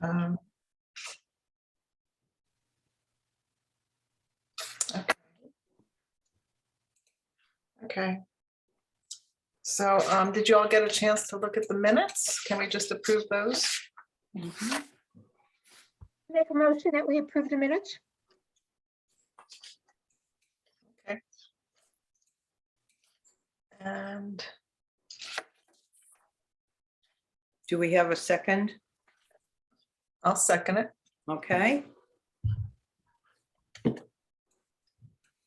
Um, okay. Okay. So did you all get a chance to look at the minutes? Can we just approve those? Mhm. Make a motion that we approve the minutes. Okay. And Do we have a second? I'll second it. Okay.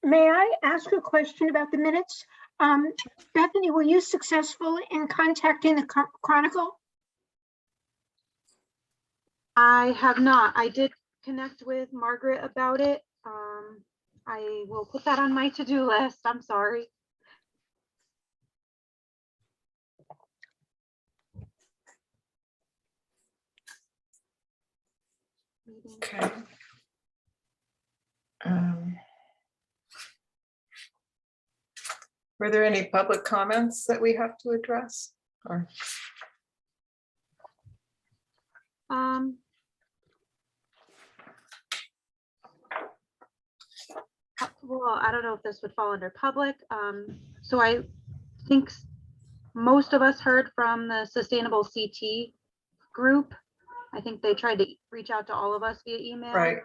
May I ask a question about the minutes? Bethany, were you successful in contacting the Chronicle? I have not. I did connect with Margaret about it. I will put that on my to-do list. I'm sorry. Okay. Were there any public comments that we have to address? Or Well, I don't know if this would fall under public. So I think most of us heard from the Sustainable CT group. I think they tried to reach out to all of us via email. right.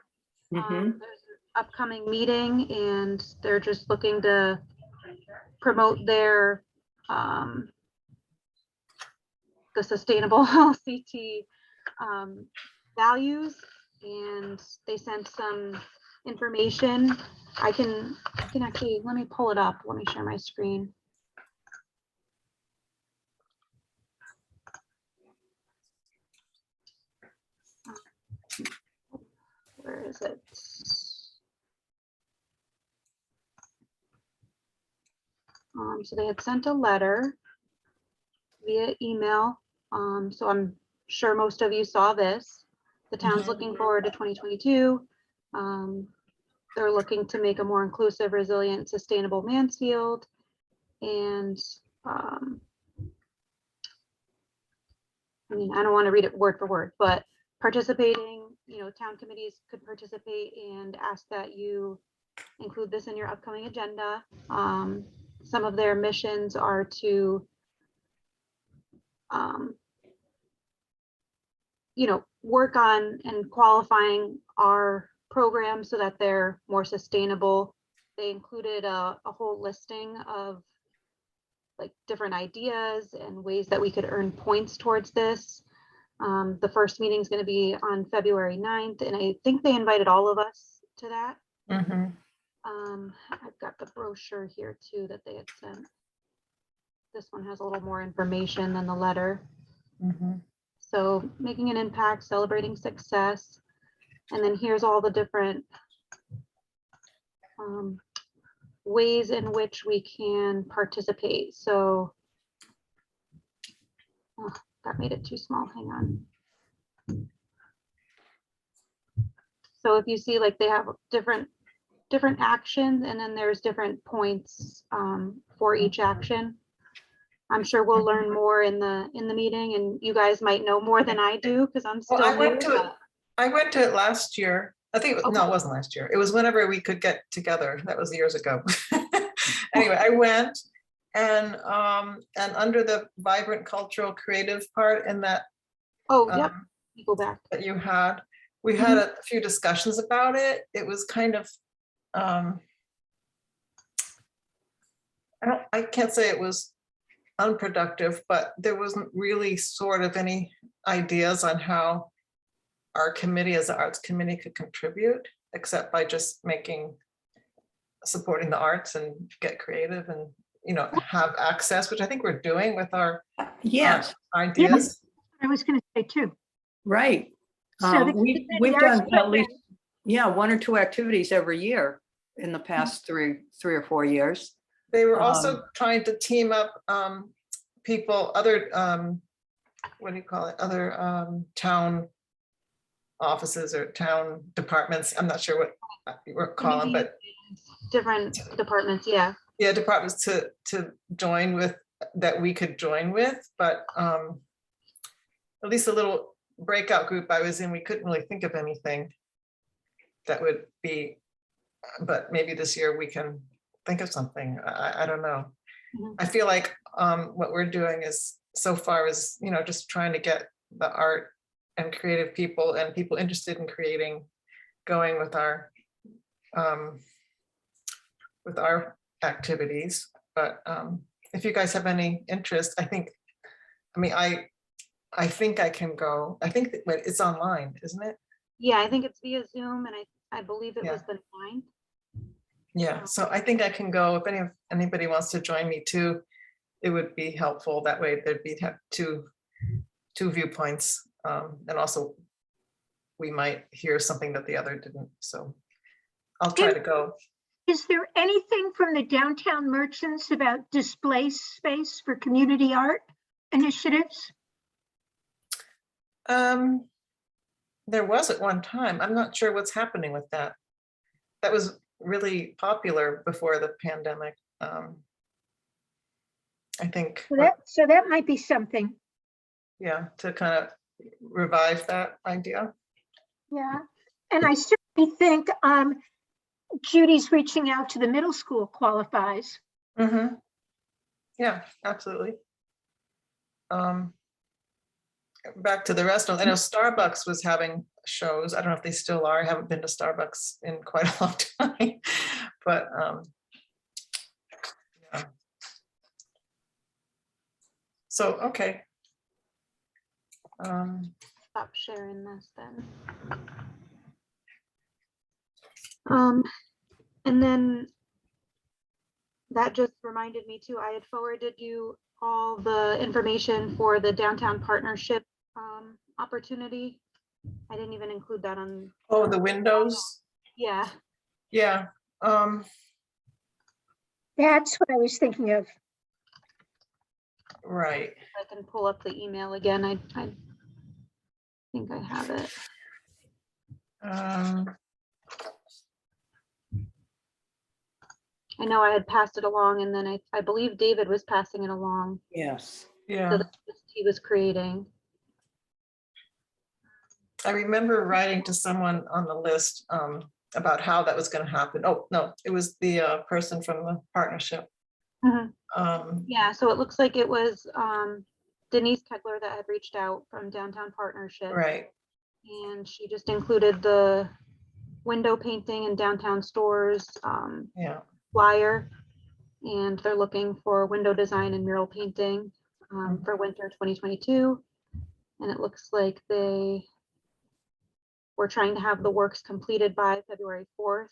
Mhm. There's an upcoming meeting and they're just looking to promote their the sustainable CT values, and they sent some information. I can actually, let me pull it up. Let me share my screen. Where is it? So they had sent a letter via email. So I'm sure most of you saw this. The town's Mhm. looking forward to 2022. They're looking to make a more inclusive, resilient, sustainable Mansfield. And I mean, I don't want to read it word for word, but participating, town committees could participate and ask that you include this in your upcoming agenda. Some of their missions are to, work on and qualifying our programs so that they're more sustainable. They included a whole listing of like different ideas and ways that we could earn points towards this. The first meeting is going to be on February 9th, and I think they invited all of us to that. Mhm. I've got the brochure here too that they had sent. This one has a little more information than the letter. Mhm. So making an impact, celebrating success. And then here's all the different ways in which we can participate. So that made it too small. Hang on. So if you see, like, they have different actions, and then there's different points for each action. I'm sure we'll learn more in the meeting, and you guys might know more than I do because I'm still Well, new. I went to it last year. I think, no, it wasn't last year. It was whenever we could get together. That was years ago. Anyway, I went, and under the vibrant cultural creative part in that Oh, yep. You go back. that you had, we had a few discussions about it. It was kind of, I can't say it was unproductive, but there wasn't really sort of any ideas on how our committee as the arts committee could contribute, except by just supporting the arts and get creative and, have access, which I think we're doing with our Yes, ideas. I was going to say too. right. So We've done at least, 1 or 2 activities every year in the past 3 or 4 years. They were also trying to team up people, other, what do you call it? Other town offices or town departments. I'm not sure what you call them, but Different departments, yeah. yeah, departments to join with, that we could join with, but at least a little breakout group I was in, we couldn't really think of anything that would be, but maybe this year we can think of something. I don't know. Mhm. I feel like what we're doing is so far is, just trying to get the art and creative people and people interested in creating going with our activities. But if you guys have any interest, I think I can go. I think that it's online, isn't it? Yeah, I think it's via Zoom, and I believe it Yeah. was the 9th. Yeah, so I think I can go. If anybody wants to join me too, it would be helpful. That way there'd be two viewpoints. And also we might hear something that the other didn't. So I'll try to go. Is there anything from the downtown merchants about display space for community art initiatives? There was at one time. I'm not sure what's happening with that. That was really popular before the pandemic. I think, So that might be something. yeah, to kind of revive that idea. Yeah. And I certainly think Judy's reaching out to the middle school qualifies. Mm-hmm. Yeah, absolutely. Back to the restaurant. I know Starbucks was having shows. I don't know if they still are. I haven't been to Starbucks in quite a long time, but yeah. So, okay. Stop sharing this then. And then that just reminded me too, I had forwarded you all the information for the downtown partnership opportunity. I didn't even include that on. Oh, the windows. Yeah, Yeah. That's what I was thinking of. Right. I can pull up the email again. I think I have it. I know I had passed it along, and then I believe David was passing it along. Yes. Yeah. So the list he was creating. I remember writing to someone on the list about how that was going to happen. Oh, no, it was the person from the partnership. Mhm. Um, Yeah, so it looks like it was Denise Kegler that had reached out from Downtown Partnership. right. And she just included the window painting in downtown stores Yeah. flyer. And they're looking for window design and mural painting for winter 2022. And it looks like they were trying to have the works completed by February 4th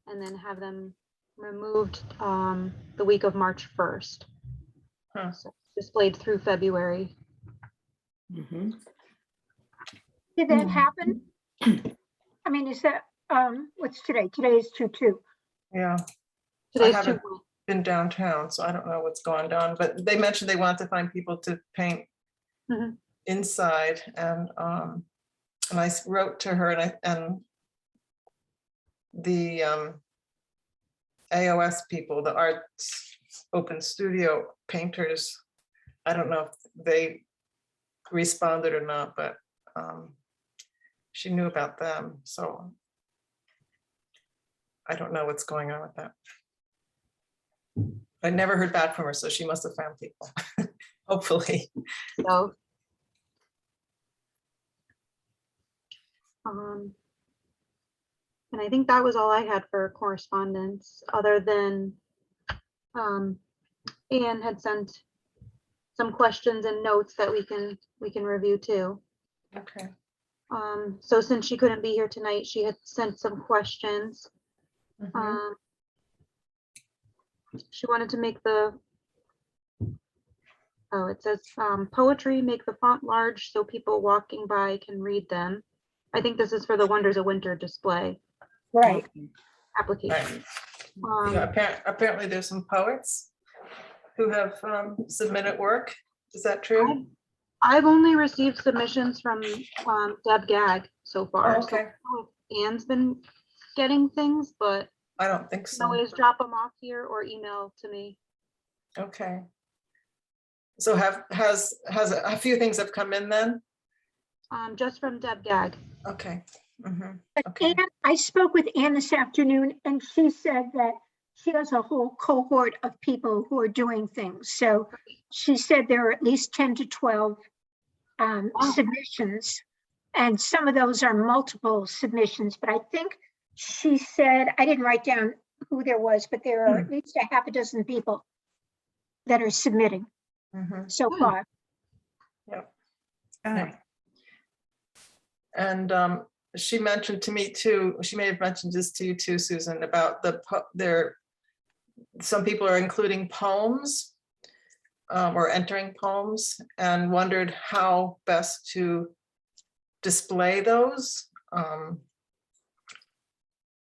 and then have them removed the week of March 1st. Huh. So displayed through February. Mhm. Did that happen? I mean, is that, what's today? Today is 2/2. Yeah. Today's haven't- 2/1. Been downtown, so I don't know what's going on, but they mentioned they wanted to find people to paint Mhm. inside, and I wrote to her, and the AOS people, the Arts Open Studio painters, I don't know if they responded or not, but she knew about them, so I don't know what's going on with that. I never heard back from her, so she must have found people, hopefully. So and I think that was all I had for correspondence, other than Anne had sent some questions and notes that we can review too. Okay. So since she couldn't be here tonight, she had sent some questions. Mhm. She wanted to make it says poetry, make the font large so people walking by can read them. I think this is for the Wonders of Winter display Right. application. Yeah, apparently there's some poets who have submitted work. Is that true? I've only received submissions from Deb Gag so far. Oh, okay. So I don't know if Anne's been getting things, but I don't think you can so. always drop them off here or email to me. Okay. So has a few things have come in then? Just from Deb Gag. Okay. Mhm. But Okay. Ann, I spoke with Ann this afternoon and she said that she has a whole cohort of people who are doing things. So she said there are at least 10 to 12 Wow. submissions. And some of those are multiple submissions, but I think she said, I didn't write down who there was, but there are at least a half a dozen people that are submitting Mhm. so Good. far. Okay. And she mentioned to me too, she may have mentioned this to you too, Susan, about some people are including poems or entering poems and wondered how best to display those.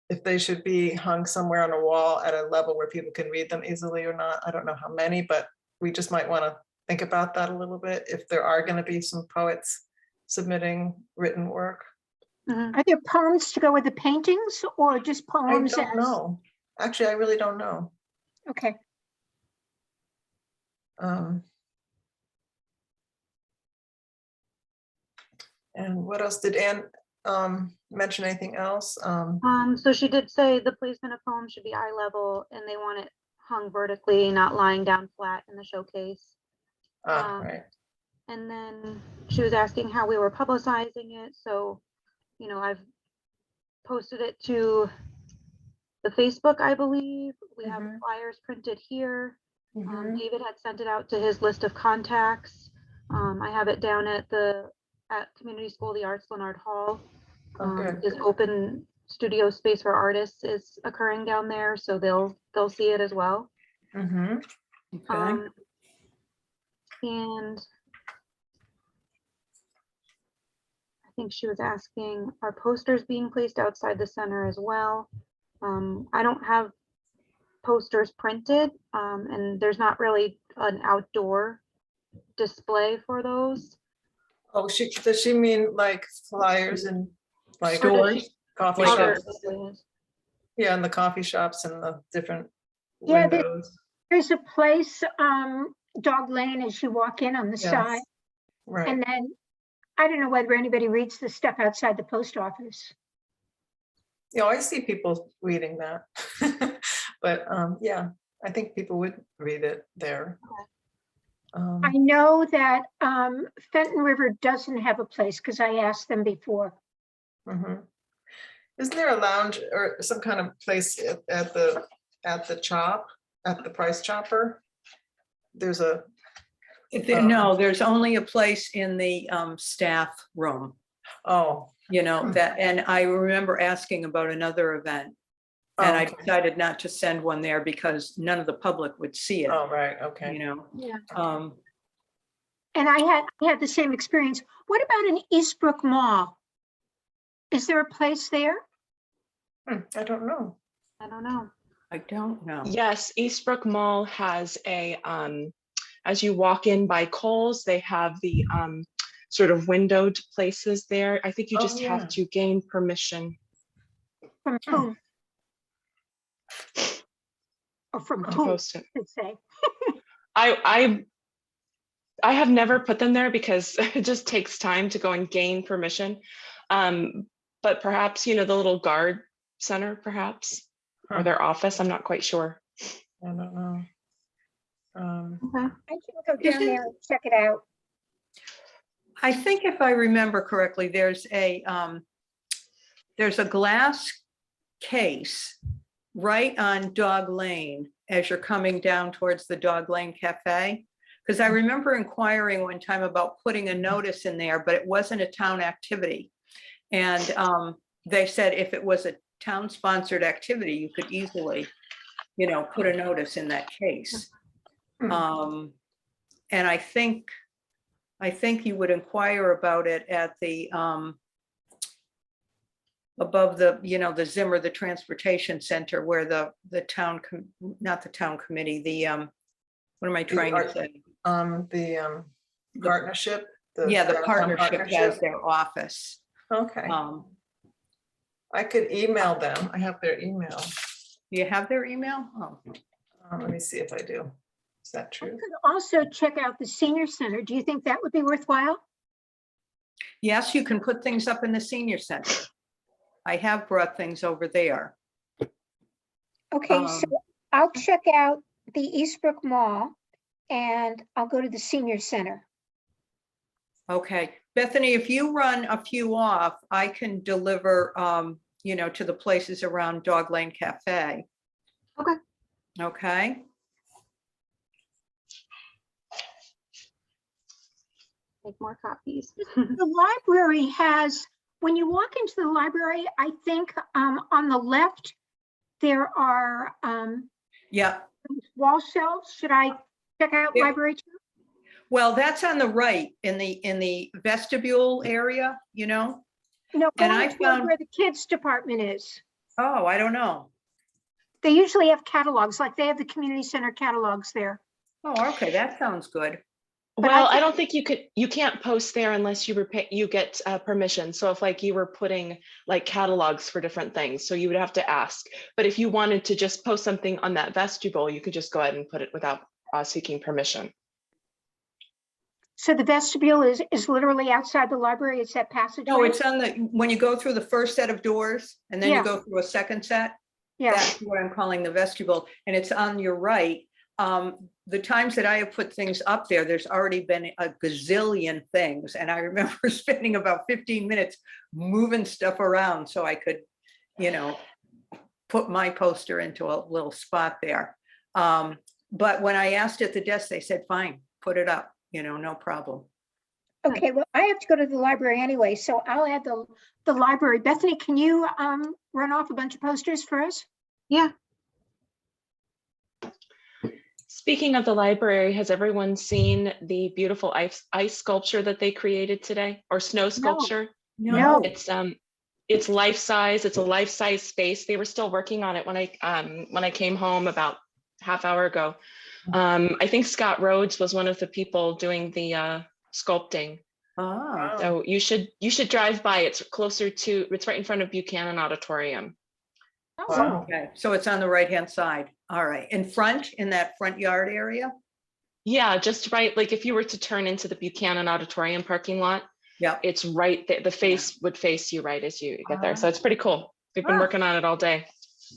If they should be hung somewhere on a wall at a level where people can read them easily or not. I don't know how many, but we just might want to think about that a little bit if there are going to be some poets submitting written work. Mhm. Are there poems to go with the paintings or just I poems? don't know. Actually, I really don't know. Okay. And what else? Did Anne mention anything else? So she did say the placement of poems should be eye level and they want it hung vertically, not lying down flat in the showcase. Right. And then she was asking how we were publicizing it. So, you know, I've posted it to the Facebook, I believe. We have Mhm. flyers printed here. Mhm. David had sent it out to his list of contacts. I have it down at Community School, the Arts Leonard Hall. Oh, good. His open studio space for artists is occurring down there, so they'll see it as well. Mhm. Okay. And I think she was asking, are posters being placed outside the center as well? I don't have posters printed, and there's not really an outdoor display for those. Oh, does she mean like flyers and like Stores. coffee Like Other shops? displays. Yeah, and the coffee shops and the different Yeah, windows. there's a place, Dog Lane, as you walk in on the side. Yes. Right. And then, I don't know whether anybody reads the stuff outside the post office. Yeah, I see people reading that. But yeah, I think people would read it there. I know that Fenton River doesn't have a place because I asked them before. Mhm. Isn't there a lounge or some kind of place at the Chop, at the Price Chopper? There's a, No, there's only a place in the staff room, oh, that, and I remember asking about another event. And I okay. decided not to send one there because none of the public would see it, Oh, right, okay. Yeah. Um, And I had the same experience. What about an Eastbrook Mall? Is there a place there? I don't know. I don't know. I don't know. Yes, Eastbrook Mall has as you walk in by Kohl's, they have the sort of windowed places there. I think you Oh, just yeah. have to gain permission. From whom? Or from to who, post it. should say. I have never put them there because it just takes time to go and gain permission. But perhaps, the little guard center, perhaps, or their office. I'm not quite sure. I don't know. Okay. I can go down there and check it out. I think if I remember correctly, there's a glass case right on Dog Lane as you're coming down towards the Dog Lane Cafe. Because I remember inquiring one time about putting a notice in there, but it wasn't a town activity. And they said if it was a town-sponsored activity, you could easily, put a notice in that case. And I think you would inquire about it at the above the, the Zimmer, the transportation center, where the town, not the town committee, the what am I trying to say? The partnership. The downtown partnership has their office. Okay. I could email them. I have their email. You have their email? Oh. Let me see if I do. Is that I true? could also check out the senior center. Do you think that would be worthwhile? Yes, you can put things up in the senior center. I have brought things over there. Okay, so Um, I'll check out the Eastbrook Mall and I'll go to the senior center. Okay, Bethany, if you run a few off, I can deliver, you know, to the places around Dog Lane Cafe. Okay. Okay, Make more copies. The library has, when you walk into the library, I think on the left, there are yeah. wall shelves. Should I check out Yeah. library too? Well, that's on the right in the vestibule area, you know? No, And I going toward found- where the kids department is. Oh, I don't know. They usually have catalogs, like they have the community center catalogs there. Oh, okay, that sounds good. But Well, I I don't think you can't post there unless you get permission. So if like you were putting like catalogs for different things, so you would have to ask. But if you wanted to just post something on that vestibule, you could just go ahead and put it without seeking permission. So the vestibule is literally outside the library. It's that passageway. No, it's on the, when you go through the first set of doors and then you Yeah. go through a second set, Yeah, that's what I'm calling the vestibule, and it's on your right. The times that I have put things up there, there's already been a gazillion things, and I remember spending about 15 minutes moving stuff around so I could, you know, put my poster into a little spot there. But when I asked at the desk, they said, fine, put it up, you know, no problem. okay, well, I have to go to the library anyway, so I'll add the library. Bethany, can you run off a bunch of posters for us? Yeah. Speaking of the library, has everyone seen the beautiful ice sculpture that they created today, or snow sculpture? No. It's life size. It's a life size space. They were still working on it when I came home about half hour ago. I think Scott Rhodes was one of the people doing the sculpting. Ah, So you should drive by. It's right in front of Buchanan Auditorium. Wow. okay, so it's on the right-hand side. All right, in that front yard area? Yeah, just right. Like if you were to turn into the Buchanan Auditorium parking lot, Yeah. it's right there. The face would face you right as you get there. So it's pretty cool. We've been Ah. working on it all day.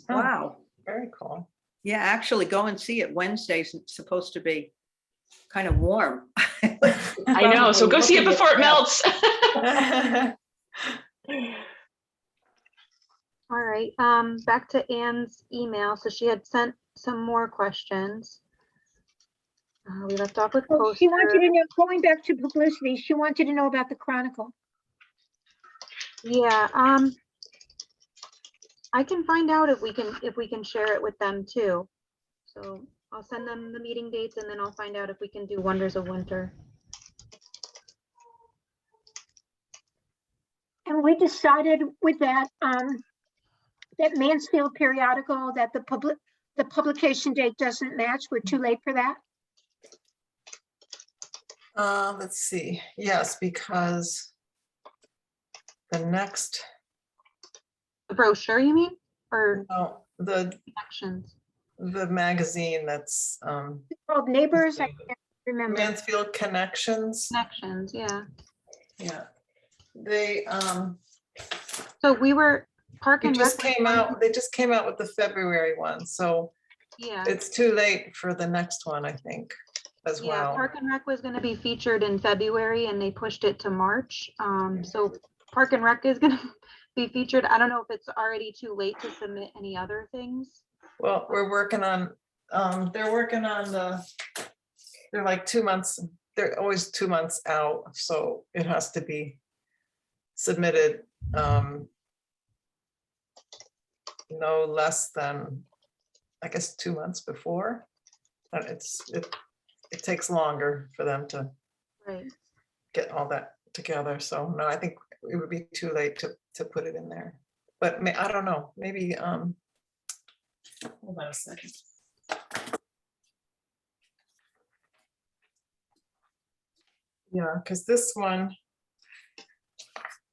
Wow. Very cool. Yeah, actually go and see it. Wednesday's supposed to be kind of warm. I know. So go see it before it melts. All right, back to Anne's email. So she had sent some more questions. We left off with Oh, she wanted to poster. know, going back to publicity, she wanted to know about the Chronicle. Yeah, I can find out if we can share it with them too. So I'll send them the meeting dates and then I'll find out if we can do Wonders of Winter. And we decided with that, that Mansfield periodical, that the publication date doesn't match. We're too late for that. Let's see. Yes, because the next, The brochure, you mean? Or oh, the connections? magazine that's Called Neighbors, I can't remember. Mansfield Connections. Connections, yeah. Yeah. They So we were Park and Rec. they just came out with the February one, so Yeah, it's too late for the next one, I think, as yeah. well. Park and Rec was gonna be featured in February and they pushed it to March. So Park and Rec is gonna be featured. I don't know if it's already too late to submit any other things. Well, we're working on, they're working on they're like 2 months, they're always 2 months out, so it has to be submitted no less than, I guess, 2 months before. And it takes longer for them to Right. get all that together, so no, I think it would be too late to put it in there. But I don't know, maybe, hold on a second. Yeah, because this one,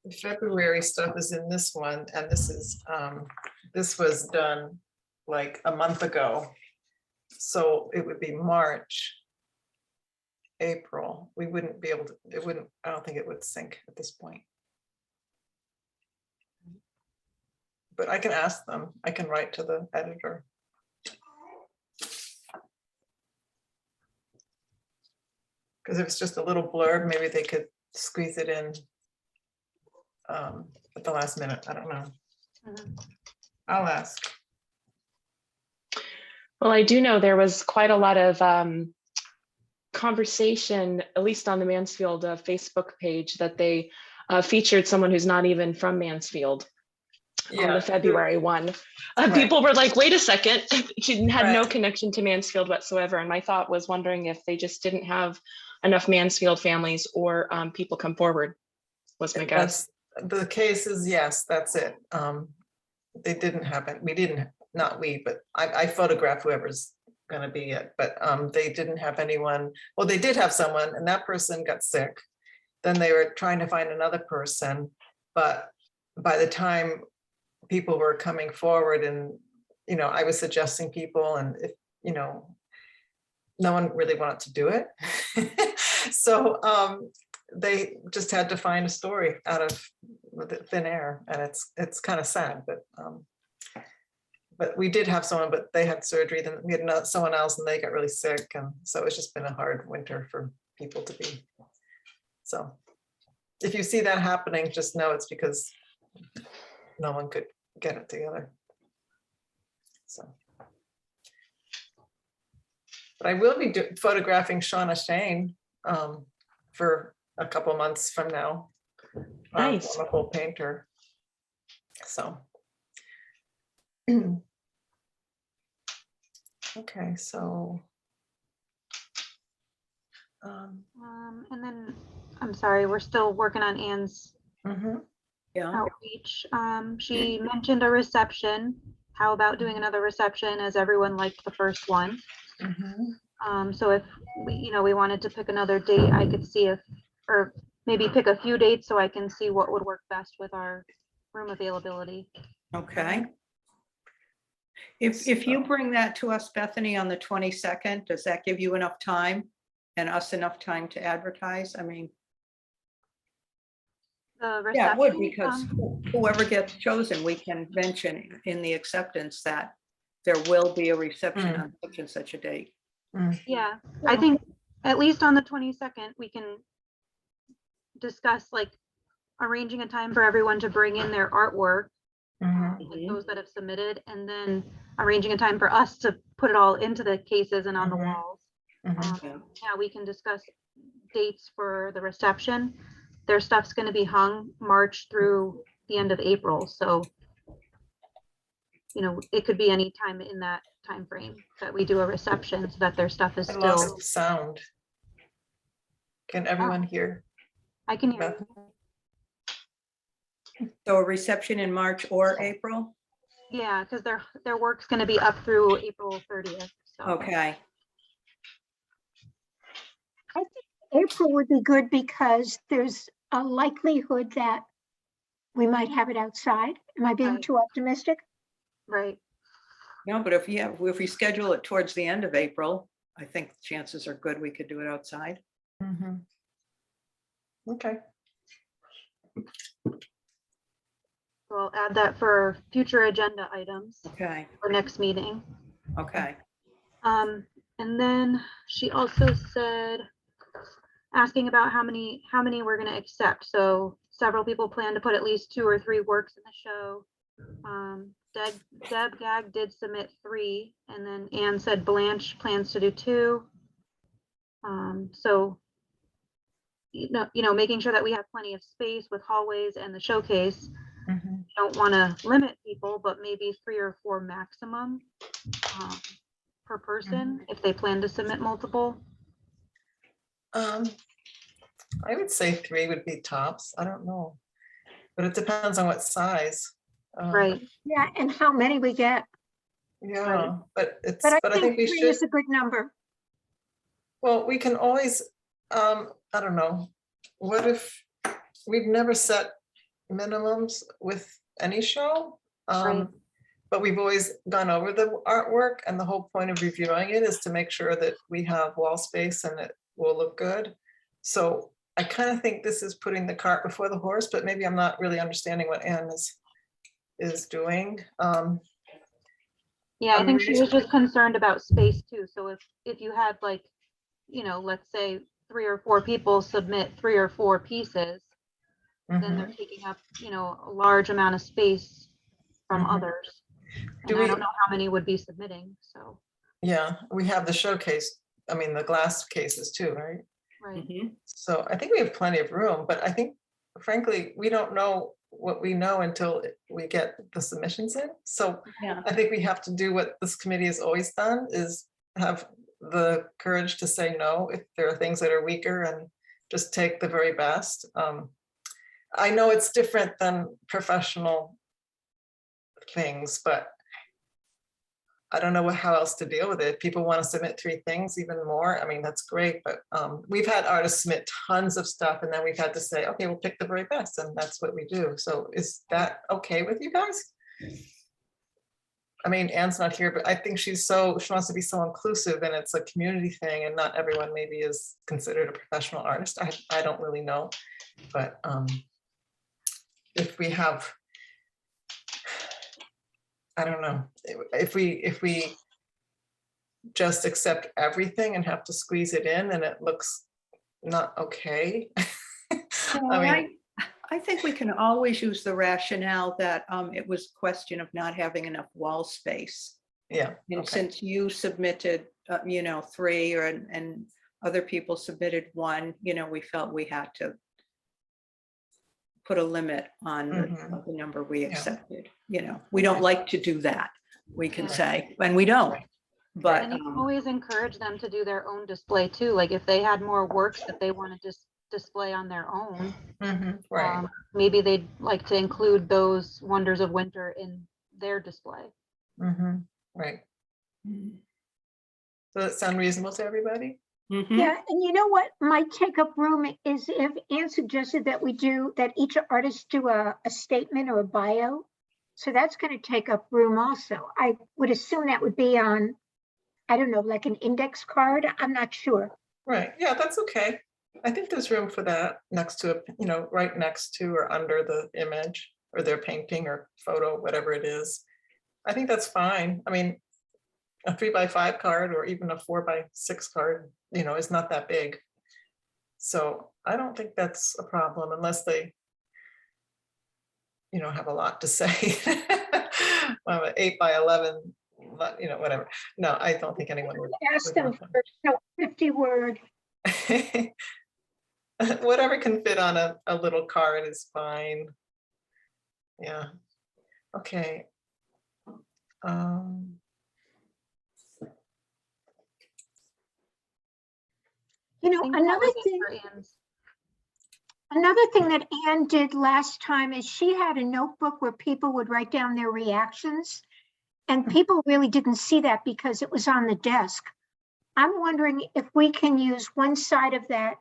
the February stuff is in this one, and this was done like a month ago. So it would be March. April, we wouldn't be able to, it wouldn't, I don't think it would sync at this point. But I can ask them, I can write to the editor. Because if it's just a little blurb, maybe they could squeeze it in at the last minute. I don't know. Mhm. I'll ask. Well, I do know there was quite a lot of conversation, at least on the Mansfield Facebook page, that they featured someone who's not even from Mansfield on the February one. Right. People were like, wait a second, she had no Right. connection to Mansfield whatsoever. And my thought was wondering if they just didn't have enough Mansfield families or people come forward, was my guess. That's the case is, yes, that's it. They didn't have it. We didn't, not we, but I photographed whoever's gonna be it, but they didn't have anyone. Well, they did have someone and that person got sick. Then they were trying to find another person, but by the time people were coming forward and, you know, I was suggesting people and if, you know, no one really wanted to do it. So they just had to find a story out of the thin air, and it's kind of sad, but we did have someone, but they had surgery, then we had someone else and they got really sick, and so it's just been a hard winter for people to be. So if you see that happening, just know it's because no one could get it together. So. But I will be photographing Shauna Shane for a couple months from now. Nice. Wonderful painter. So. Okay, so. And then, I'm sorry, we're still working on Anne's Mhm. Yeah, outreach. She mentioned a reception. How about doing another reception, as everyone liked the first one? Mhm. So if we wanted to pick another date, I could see if, or maybe pick a few dates so I can see what would work best with our room availability. okay. If you bring that to us, Bethany, on the 22nd, does that give you enough time and us enough time to advertise? I mean, The yeah, it would, reception, because whoever gets chosen, we can mention in the acceptance that there will be a reception on such and such a date. yeah, I think at least on the 22nd, we can discuss like arranging a time for everyone to bring in their artwork, Mhm. like those that have submitted, and then arranging a time for us to put it all into the cases and on the Mhm. walls. Mhm. Yeah, we can discuss dates for the reception. Their stuff's going to be hung March through the end of April, so it could be any time in that time frame that we do a reception so that their stuff is I still. lost sound. Can everyone hear? I can hear Beth? you. So a reception in March or April? Yeah, because their work's going to be up through April 30th. So. Okay, I think April would be good because there's a likelihood that we might have it outside. Am I being Right. too optimistic? Right. no, but if we schedule it towards the end of April, I think chances are good we could do it outside. Mhm. Okay. So I'll add that for future agenda items Okay, for next meeting. okay, And then she also said, asking about how many we're going to accept. So several people plan to put at least 2 or 3 works in the show. Deb Gag did submit 3, and then Anne said Blanche plans to do 2. So making sure that we have plenty of space with hallways and the showcase. Mhm. Don't want to limit people, but maybe 3 or 4 maximum per person if they plan to submit multiple. I would say 3 would be tops. I don't know, but it depends on what size. Right. Yeah, and how many we get. Yeah, but But I think we 3 should. is a good number. Well, we can always, I don't know, what if, we've never set minimums with any show. Right. But we've always gone over the artwork, and the whole point of reviewing it is to make sure that we have wall space and will look good. So I kind of think this is putting the cart before the horse, but maybe I'm not really understanding what Anne is doing. Yeah, I I'm think she was reason- just concerned about space too. So if you had like, you know, let's say 3 or 4 people submit 3 or 4 pieces, then they're Mhm. taking up, you know, a large amount of space from Mhm. others. Do And we- I don't know how many would be submitting, so, Yeah, we have the showcase, I mean, the glass cases too, right? right. Mhm. So I think we have plenty of room, but I think frankly, we don't know what we know until we get the submissions in. So Yeah. I think we have to do what this committee has always done, is have the courage to say no if there are things that are weaker and just take the very best. I know it's different than professional things, but I don't know how else to deal with it. People want to submit 3 things, even more. I mean, that's great, but we've had artists submit tons of stuff and then we've had to say, okay, we'll pick the very best, and that's what we do. So is that okay with you guys? I mean, Anne's not here, but I think she wants to be so inclusive, and it's a community thing, and not everyone maybe is considered a professional artist. I don't really know, but if we have, I don't know, if we just accept everything and have to squeeze it in, and it looks not okay. Well, I mean, I think we can always use the rationale that it was a question of not having enough wall space. yeah, And okay, since you submitted, 3 and other people submitted 1, we felt we had to put a limit on Mhm. the number we Yeah. accepted. We don't like to do that, we can Yeah. say, and we don't. But And you can always encourage them to do their own display too. Like if they had more works that they want to just display on their own, Mhm, right, maybe they'd like to include those wonders of winter in their display. mhm, right. Mhm. Does that sound reasonable to everybody? Yeah, and you know what might take up room is if Anne suggested that that each artist do a statement or a bio. So that's going to take up room also. I would assume that would be on, I don't know, like an index card. I'm not sure. Right, yeah, that's okay. I think there's room for that next to, right next to or under the image or their painting or photo, whatever it is. I think that's fine. I mean, a 3x5 card or even a 4x6 card, is not that big. So I don't think that's a problem unless they, have a lot to say. Well, 8x11, whatever. No, I don't think anyone would. Ask them for 50 word. Whatever can fit on a little card is fine. Yeah, okay. You know, I think that was it for Anne's. another thing that Anne did last time is she had a notebook where people would write down their reactions. And people really didn't see that because it was on the desk. I'm wondering if we can use one side of that,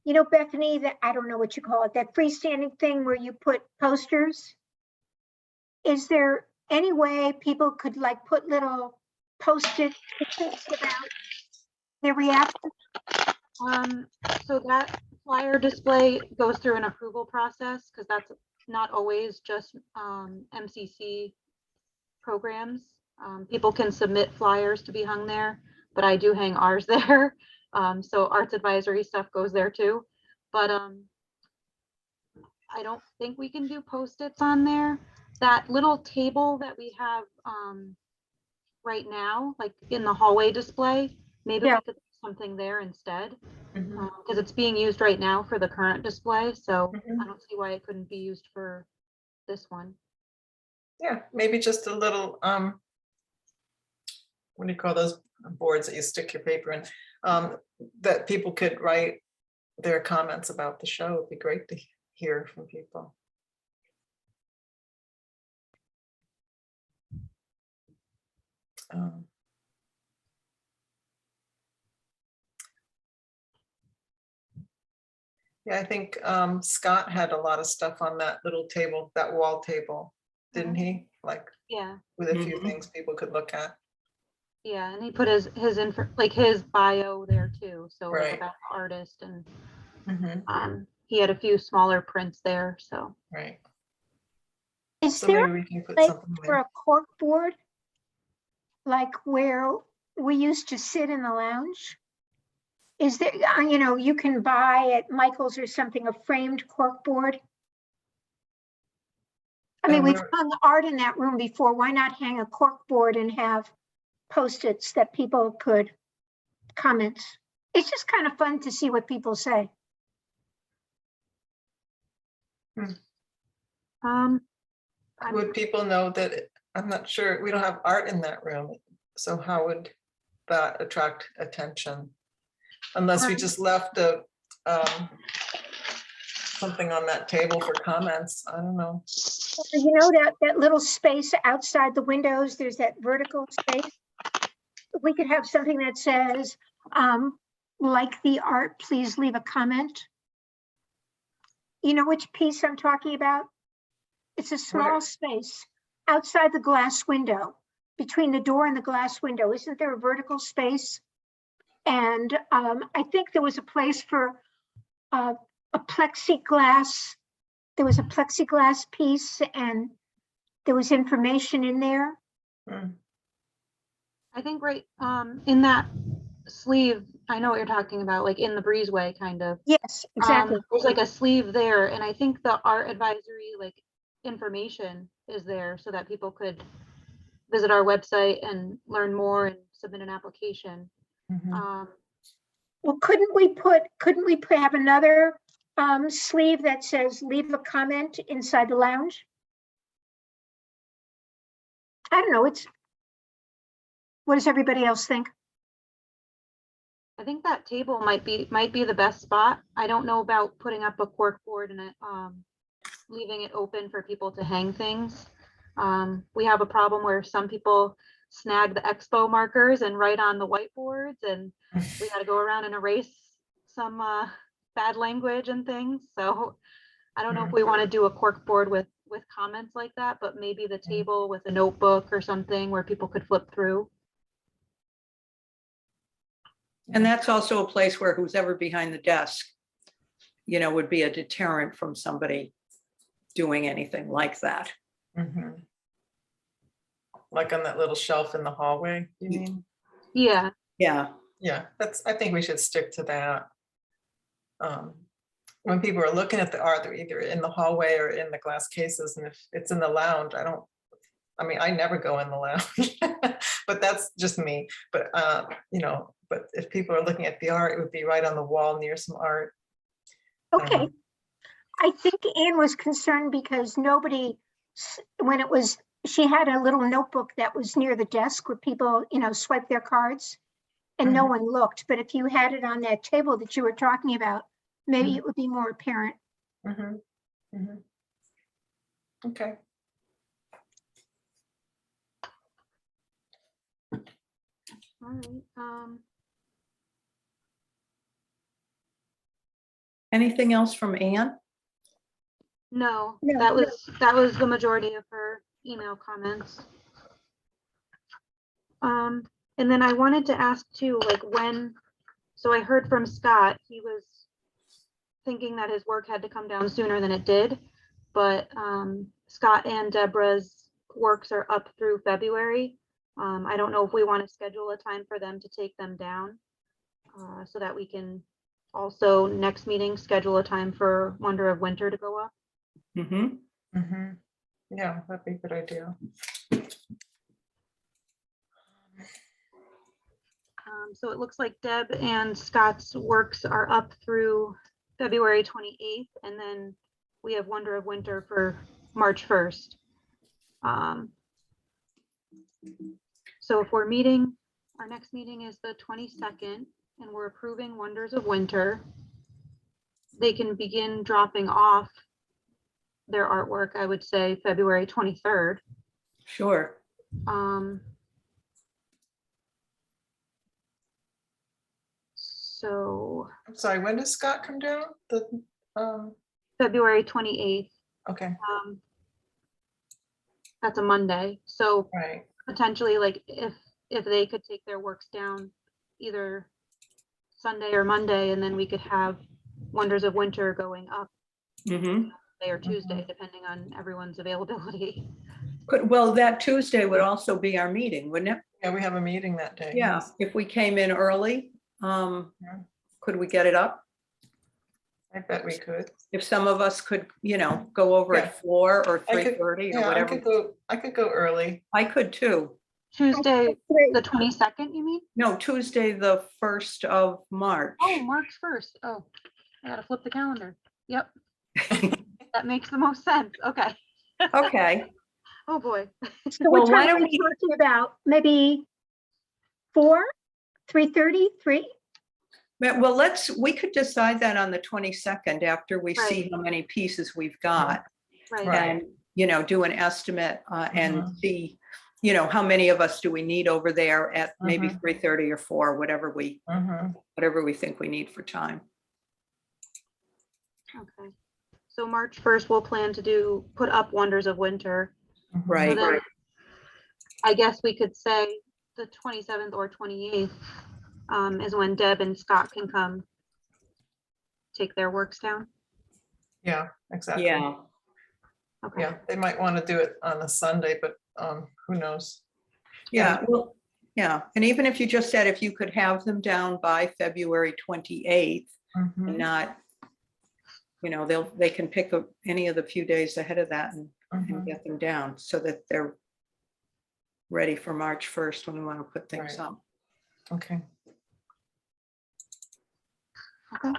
Bethany, that I don't know what you call it, that freestanding thing where you put posters. Is there any way people could like put little post-it things about their reaction? So that flyer display goes through an approval process because that's not always just MCC programs. People can submit flyers to be hung there, but I do hang ours there. So arts advisory stuff goes there too. But I don't think we can do post-its on there. That little table that we have right now, like in the hallway display, maybe Yeah. we could do something there instead. Mhm, Because it's being used right now for the current display, so mhm. I don't see why it couldn't be used for this one. Yeah, maybe just a little, what do you call those boards that you stick your paper in? That people could write their comments about the show. It'd be great to hear from people. Um, Yeah, I think Scott had a lot of stuff on that little table, that wall table, didn't he? Like Yeah, with a few Mhm. things people could look at. Yeah, and he put his info, like his bio there too, so like Right. about the artist, and Mhm. he had a few smaller prints there, so. Right. Is So there maybe we can put place something for there. a cork board? Like where we used to sit in the lounge? Is there, you know, you can buy at Michael's or something, a framed cork board? I mean, And we've where- hung art in that room before. Why not hang a cork board and have Post-its that people could comment? It's just kind of fun to see what people say. I'm- Would people know that, I'm not sure, we don't have art in that room, so how would that attract attention? Unless we just left something on that table for comments, I don't know. You know, that little space outside the windows, there's that vertical space. We could have something that says, like the art, please leave a comment. You know which piece I'm talking about? It's a small space outside the glass window, between the door and the glass window. Isn't there a vertical space? And I think there was a place for a plexiglass. There was a plexiglass piece and there was information in there. Hmm. I think right in that sleeve, I know what you're talking about, like in the breezeway kind of. Yes, exactly. There's like a sleeve there, and I think the art advisory like information is there so that people could visit our website and learn more and submit an application. Mhm. Well, couldn't we have another sleeve that says leave a comment inside the lounge? I don't know. What does everybody else think? I think that table might be the best spot. I don't know about putting up a cork board and leaving it open for people to hang things. We have a problem where some people snag the expo markers and write on the whiteboards, and we got to go around and erase some bad language and things. So I don't know if we want to do a cork board with comments like that, but maybe the table with a notebook or something where people could flip through. And that's also a place where who's ever behind the desk, you know, would be a deterrent from somebody doing anything like that. Mhm. Like on that little shelf in the hallway, you mean? Yeah. Yeah, Yeah, I think we should stick to that. When people are looking at the art, they're either in the hallway or in the glass cases, and if it's in the lounge, I mean, I never go in the lounge, but that's just me. But, you know, but if people are looking at the art, it would be right on the wall near some art. Okay. I think Anne was concerned because she had a little notebook that was near the desk where people, you know, swipe their cards and no one looked. But if you had it on that table that you were talking about, maybe it would be more apparent. Mhm. Mhm. Okay. All right. anything else from Anne? No, No, that was the majority of her email comments. And then I wanted to ask too, like so I heard from Scott, he was thinking that his work had to come down sooner than it did, but Scott and Deborah's works are up through February. I don't know if we want to schedule a time for them to take them down so that we can also next meeting schedule a time for Wonder of Winter to go up. Mm-hmm. Mhm. Yeah, that'd be a good idea. So it looks like Deb and Scott's works are up through February 28th, and then we have Wonder of Winter for March 1st. So if we're meeting, our next meeting is the 22nd, and we're approving Wonders of Winter, they can begin dropping off their artwork, I would say February 23rd. Sure. So I'm sorry, when does Scott come down? February 28th, Okay, that's a Monday. So right. potentially, like if they could take their works down either Sunday or Monday, and then we could have Wonders of Winter going up Mhm. Monday or Tuesday, depending on everyone's availability. Well, that Tuesday would also be our meeting, wouldn't it? Yeah, we have a meeting that day. Yeah, yes. if we came in early, Yeah. could we get it up? I bet we could. If some of us could, go over Yeah. at 4 or I could- 3:30 or Yeah, whatever. I could go early. I could too. Tuesday, Great. the 22nd, you mean? No, Tuesday, the 1st of March. Oh, March 1st. Oh, I gotta flip the calendar. Yep. That makes the most sense. Okay. Okay, Oh, boy. So what Well, why time are don't we talking about? Maybe 4, 3:30, 3? well, we could decide that on the 22nd after we see Right. how many pieces we've got. Right. Right. And, do an estimate and Mhm. see, how many of us do we need over there at maybe Mhm. 3:30 or 4, whatever we Mhm. think we need for time. Okay. So March 1st, we'll plan to put up Wonders of Winter. Mhm. Right. So then I guess we could say the 27th or 28th is when Deb and Scott can come take their works down. Yeah, exactly. Yeah, Okay. Yeah, they might want to do it on a Sunday, but who knows? yeah, well, yeah. And even if you just said if you could have them down by February 28th and Mhm. not, they can pick up any of the few days ahead of that and Mhm. get them down so that they're ready for March 1st when we want to put things Right. up. Okay. Okay.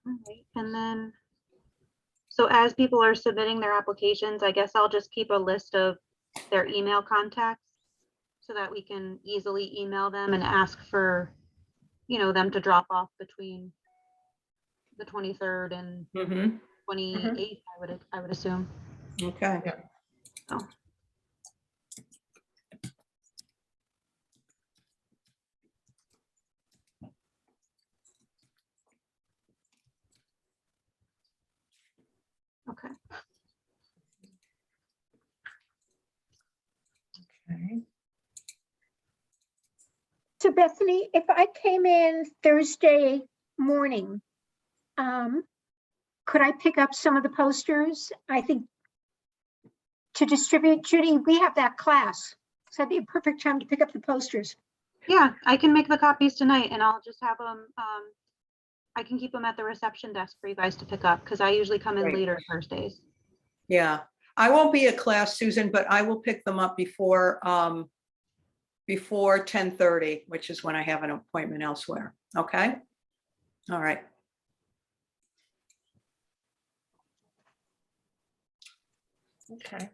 All right, and then, so as people are submitting their applications, I guess I'll just keep a list of their email contacts so that we can easily email them and ask for, them to drop off between the 23rd and Mhm. 28th, I would assume. Okay. Yeah. Oh. Okay. Okay. So Bethany, if I came in Thursday morning, could I pick up some of the posters? I think to distribute, Judy, we have that class. So that'd be a perfect time to pick up the posters. Yeah, I can make the copies tonight and I'll just have them, I can keep them at the reception desk for you guys to pick up because I usually come in Great. later Thursdays. Yeah, I won't be at class, Susan, but I will pick them up before 10:30, which is when I have an appointment elsewhere. Okay? All right. Okay.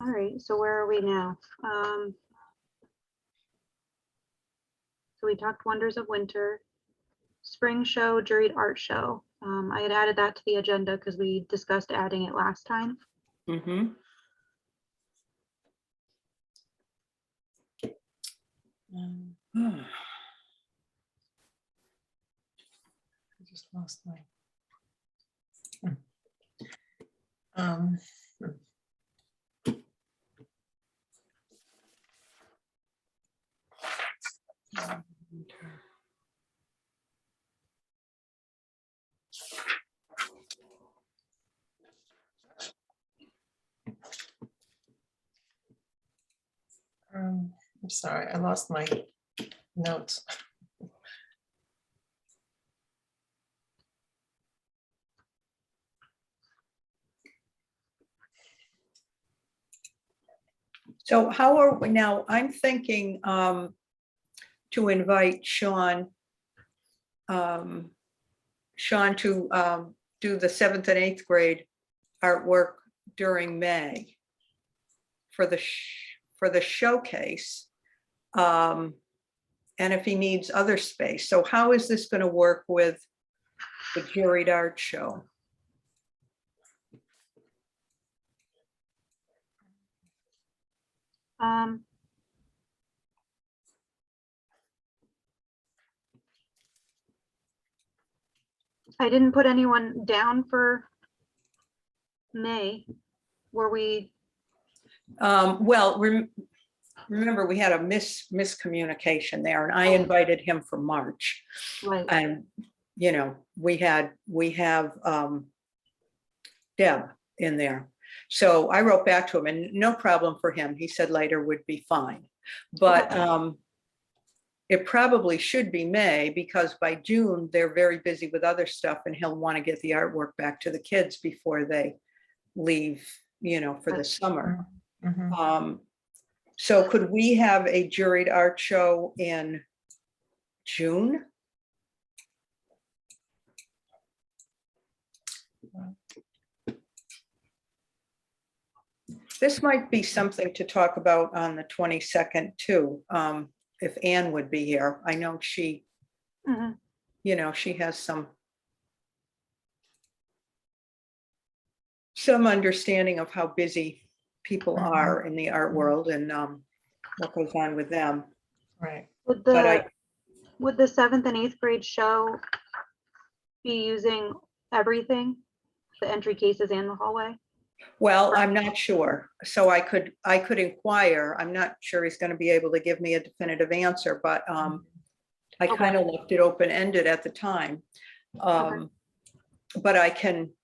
All right, so where are we now? So we talked Wonders of Winter, Spring Show, Juried Art Show. I had added that to the agenda because we discussed adding it last time. Mm-hmm. I just lost my. Um, I'm sorry, I lost my notes. So how are we now? I'm thinking to invite Sean to do the 7th and 8th grade artwork during May for the showcase. and if he needs other space. So how is this going to work with the Juried Art Show? I didn't put anyone down for May. Were we? Well, remember, we had a miscommunication there, and I Oh. invited him for March. Right. And, you know, we have Deb in there. So I wrote back to him, and no problem for him. He said later would be fine. But it probably should be May, because by June, they're very busy with other stuff, and he'll want to get the artwork back to the kids before they leave, you know, for the Right. summer. Mhm. So could we have a Juried Art Show in June? This might be something to talk about on the 22nd too, if Anne would be here. I know she, Mhm. you know, she has some understanding of how busy people Mhm. are in the art world, and what goes on with them. Right. Would But I, the 7th and 8th grade show be using everything, the entry cases and the hallway? well, I'm not sure. So I could inquire. I'm not sure he's going to be able to give me a definitive answer, but I Okay. kind of left it open-ended at the time. But I can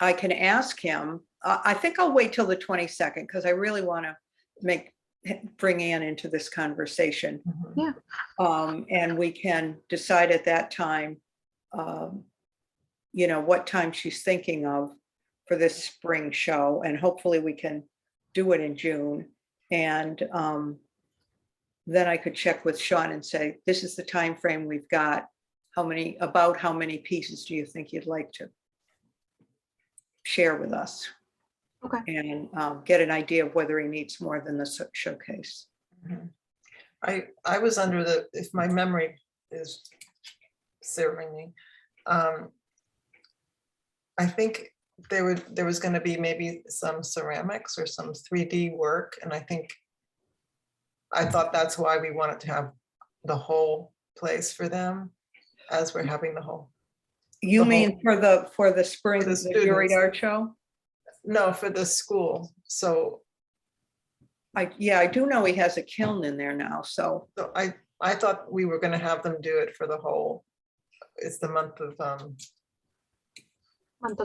ask him. I think I'll wait till the 22nd, because I really want to bring Ann into this conversation. Mhm. Yeah. And we can decide at that time, you know, what time she's thinking of for this spring show, and hopefully we can do it in June. And then I could check with Sean and say, this is the time frame we've got. How many pieces do you think you'd like to share with us? Okay. And get an idea of whether he needs more than the showcase. Mhm. I was under the, if my memory is serving me, I think there was going to be maybe some ceramics or some 3D work, and I thought that's why we wanted to have the whole place for them, as we're having the whole. You The mean for the spring, For the the Juried students. Art Show? No, for the school. So I do know he has a kiln in there now, so. I thought we were going to have them do it for the whole. It's the month of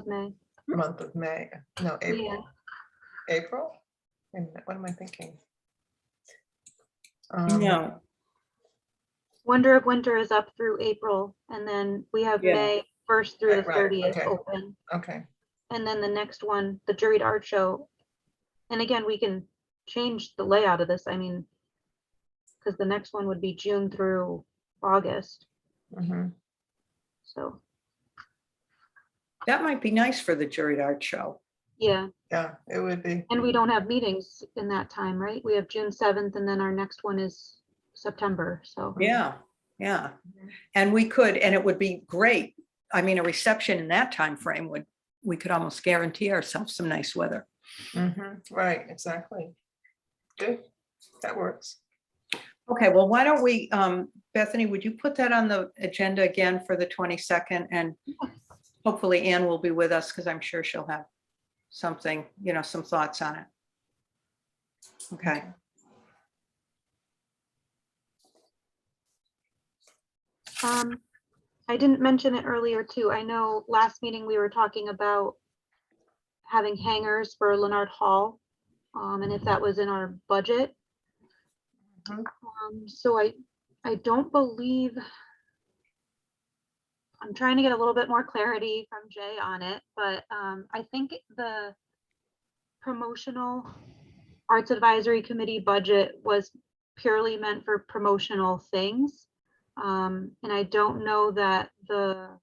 May. No, April. Yeah. April? Wait a minute, what am I thinking? No, Wonder of Winter is up through April, and then we have Yeah. May 1st through the Right, 30th okay. open. Okay. And then the next one, the Juried Art Show. And again, we can change the layout of this. I mean, because the next one would be June through August. Mhm. So, that might be nice for the Juried Art Show. yeah. Yeah, it would be. And we don't have meetings in that time, right? We have June 7th, and then our next one is September. So, Yeah, yeah. And it would be great. I mean, a reception in that time frame we could almost guarantee ourselves some nice weather. Mhm. Right, exactly. Good, that works. Okay, well, why don't we, Bethany, would you put that on the agenda again for the 22nd? And hopefully Ann will be with us, because I'm sure she'll have something, you know, some thoughts on it. Okay. I didn't mention it earlier too. I know last meeting we were talking about having hangers for Leonard Hall, and if that was in our budget. Mhm. So I don't believe, I'm trying to get a little bit more clarity from Jay on it, but I think the promotional Arts Advisory Committee budget was purely meant for promotional things. And I don't know that the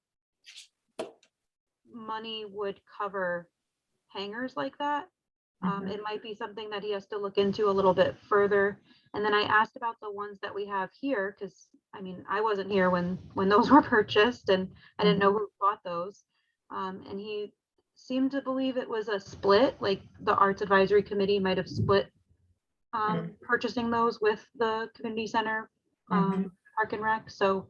money would cover hangers like that. Mhm. It might be something that he has to look into a little bit further. And then I asked about the ones that we have here, because I mean, I wasn't here when those were purchased, and I didn't know who bought those. And he seemed to believe it was a split, like the Arts Advisory Committee might have split purchasing those with the community center Park and Rec. So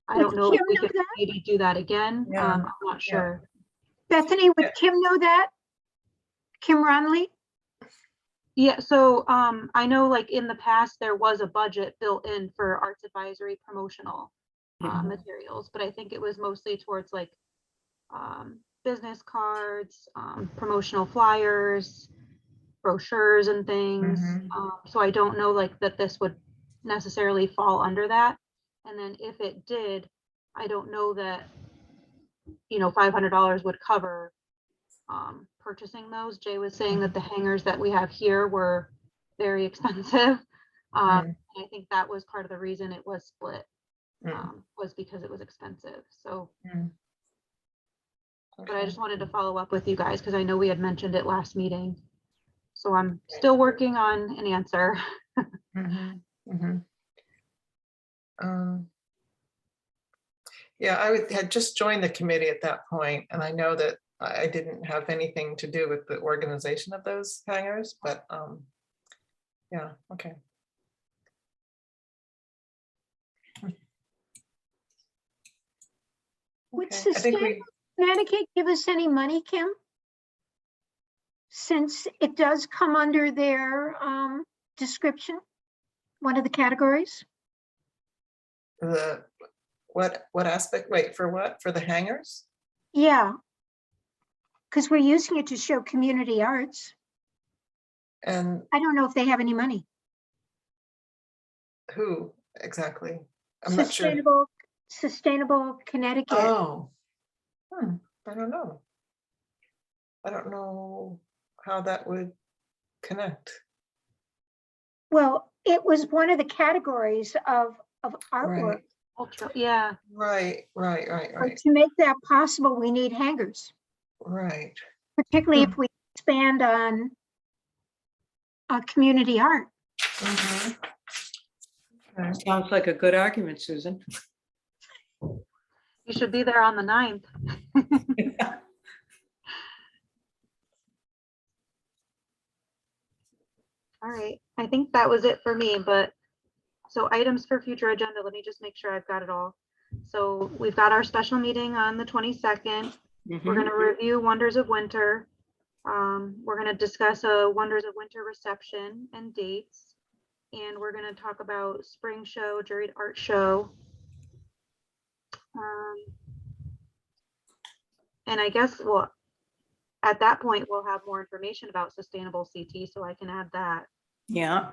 I Would don't know Kim if we know could that? maybe do that again. Yeah. I'm not Yeah. sure. Bethany, would Yeah. Kim know that? Kim Ronley? Yeah, so I know like in the past, there was a budget built in for Arts Advisory promotional materials, but I think it was mostly towards like business cards, promotional flyers, brochures and things. So I don't know like that this would necessarily fall under that. And then if it did, I don't know that, you know, $500 would cover purchasing those. Jay was saying that the hangers that we have here were very expensive. I think that was part of the reason it was split, was because it was expensive. So, but I just wanted to follow up with you guys because I know we had mentioned it last meeting. So I'm still working on an answer. Yeah, had just joined the committee at that point, and I know that I didn't have anything to do with the organization of those hangars, but yeah, okay. Would Okay, I think we, Connecticut give us any money, Kim? Since it does come under their description, one of the categories? what aspect, wait, for what? For the hangars? Yeah. Because we're using it to show community arts. And I don't know if they have any money. who exactly? I'm not sure. Sustainable Connecticut. Oh, I don't know. I don't know how that would connect. Well, it was one of the categories of artwork. Right, Ultra, yeah. right. But to make that possible, we need hangers, Right. particularly if we expand on community art. Okay. Sounds like a good argument, Susan. You should be there on the 9th. All right, I think that was it for me, but so items for future agenda, let me just make sure I've got it all. So we've got our special meeting on the 22nd. We're going to review Wonders of Winter. We're going to discuss a Wonders of Winter reception and dates. And we're going to talk about spring show, Juried Art Show. And I guess, well, at that point, we'll have more information about sustainable CT, so I can add that. Yeah.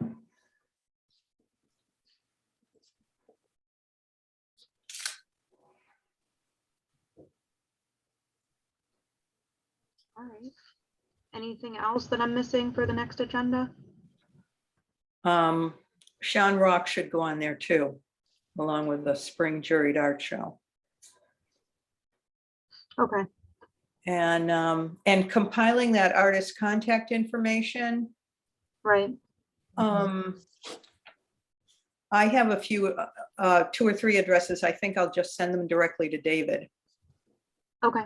All right. Anything else that I'm missing for the next agenda? Sean Rock should go on there too, along with the spring juried art show. Okay. And compiling that artist contact information. Right. I have a few, 2 or 3 addresses. I think I'll just send them directly to David. Okay.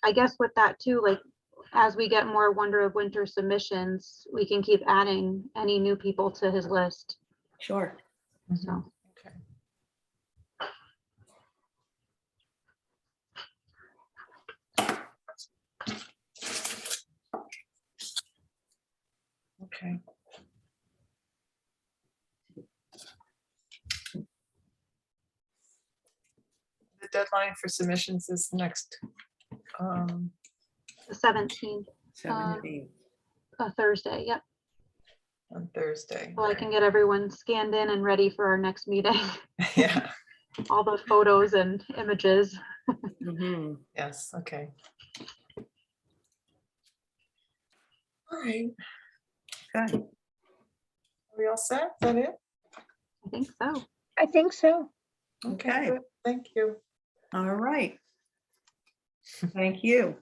I guess with that too, like as we get more Wonder of Winter submissions, we can keep adding any new people to his list. Sure. So. Okay. Okay. The deadline for submissions is next, The 17th, 17. a Thursday. Yep. on Thursday. So I can get everyone scanned in and ready for our next meeting. Yeah, All the photos and images. Mhm. yes, okay. All right, Okay. are we all set? Is that it? I think so. I think so. Okay. good. Thank you. All right. Thank you.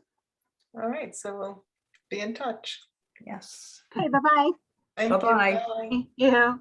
All right, so we'll be in touch. Yes. Okay, bye-bye. Thank you. Bye-bye. Bye. Thank you.